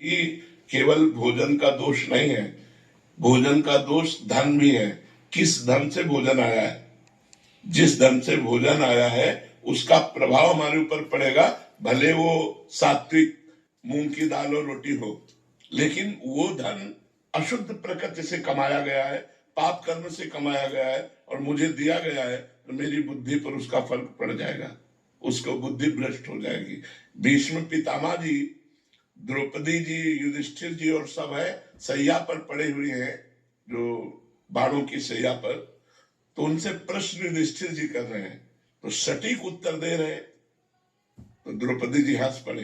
कि केवल भोजन का दोष नहीं है, भोजन का दोष धन भी है। किस धन से भोजन आया है, जिस धन से भोजन आया है उसका प्रभाव हमारे ऊपर पड़ेगा, भले वो सात्विक मूंग की दाल और रोटी हो, लेकिन वो धन अशुद्ध प्रकृति से कमाया गया है, पाप कर्म से कमाया गया है और मुझे दिया गया है, तो मेरी बुद्धि पर उसका फर्क पड़ जाएगा, उसको बुद्धि भ्रष्ट हो जाएगी। भीष्म पितामह जी, द्रौपदी जी, युधिष्ठिर जी और सब है सैया पर पड़े हुए हैं, जो बाणों की सैया पर, तो उनसे प्रश्न युधिष्ठिर जी कर रहे हैं, तो सटीक उत्तर दे रहे, तो द्रौपदी जी हंस पड़े।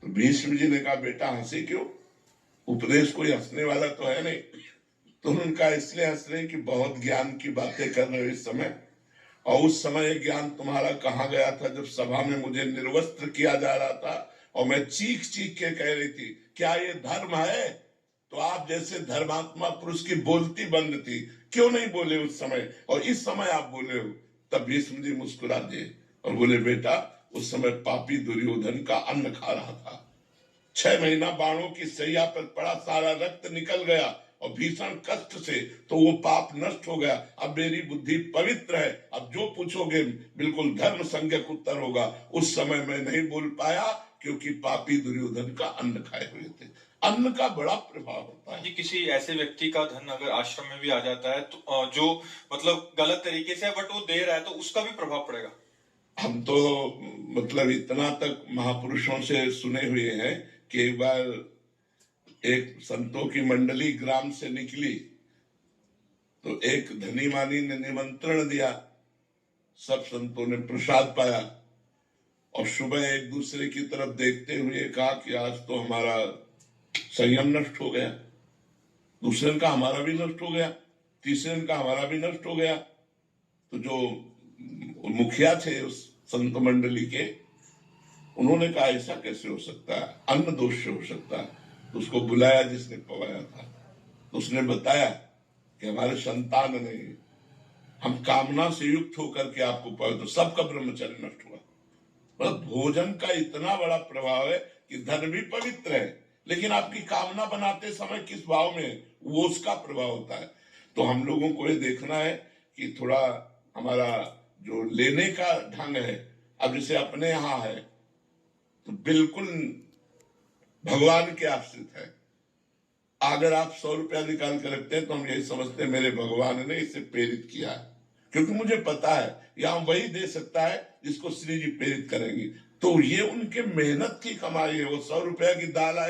तो भीष्म जी ने कहा, बेटा हंसी क्यों, उपदेश कोई हंसने वाला तो है नहीं। तो उनका इसलिए हंस रहे कि बहुत ज्ञान की बातें कर रहे हो इस समय, और उस समय ज्ञान तुम्हारा कहाँ गया था जब सभा में मुझे निर्वस्त्र किया जा रहा था और मैं चीख चीख के कह रही थी क्या ये धर्म है, तो आप जैसे धर्मात्मा पुरुष की बोलती बंद थी, क्यों नहीं बोले उस समय, और इस समय आप बोले हो। तब भीष्म जी मुस्कुरा दिए और बोले, बेटा उस समय पापी दुर्योधन का अन्न खा रहा था, 6 महीना बाणों की सैया पर पड़ा, सारा रक्त निकल गया और भीषण कष्ट से, तो वो पाप नष्ट हो गया। अब मेरी बुद्धि पवित्र है, अब जो पूछोगे बिल्कुल धर्म संज्ञक उत्तर होगा। उस समय मैं नहीं बोल पाया क्योंकि पापी दुर्योधन का अन्न खाए हुए थे। अन्न का बड़ा प्रभाव होता है जी। किसी ऐसे व्यक्ति का धन अगर आश्रम में भी आ जाता है तो जो मतलब गलत तरीके से बट वो दे रहा है, तो उसका भी प्रभाव पड़ेगा। हम तो मतलब इतना तक महापुरुषों से सुने हुए हैं कि एक बार एक संतों की मंडली ग्राम से निकली, तो एक धनी मानी ने निमंत्रण दिया, सब संतों ने प्रसाद पाया और सुबह एक दूसरे की तरफ देखते हुए कहा कि आज तो हमारा संयम नष्ट हो गया। दूसरे का हमारा भी नष्ट हो गया, तीसरे का हमारा भी नष्ट हो गया। तो जो मुखिया थे उस संत मंडली के, उन्होंने कहा ऐसा कैसे हो सकता है, अन्न दोष से हो सकता है। तो उसको बुलाया जिसने पवाया था, तो उसने बताया कि हमारे संतान नहीं, हम कामना से युक्त होकर के आपको पाए, तो सबका ब्रह्मचर्य नष्ट हुआ। मतलब भोजन का इतना बड़ा प्रभाव है कि धन भी पवित्र है, लेकिन आपकी कामना बनाते समय किस भाव में, वो उसका प्रभाव होता है। तो हम लोगों को ये देखना है कि थोड़ा हमारा जो लेने का ढंग है, अब जैसे अपने यहाँ है तो बिल्कुल भगवान के आश्रित है। अगर आप 100 रुपया निकाल कर रखते हैं तो हम यही समझते हैं मेरे भगवान ने इसे प्रेरित किया है, क्योंकि मुझे पता है यहां वही दे सकता है जिसको श्री जी प्रेरित करेंगी। तो ये उनके मेहनत की कमाई है, वो 100 रुपया की दाल आए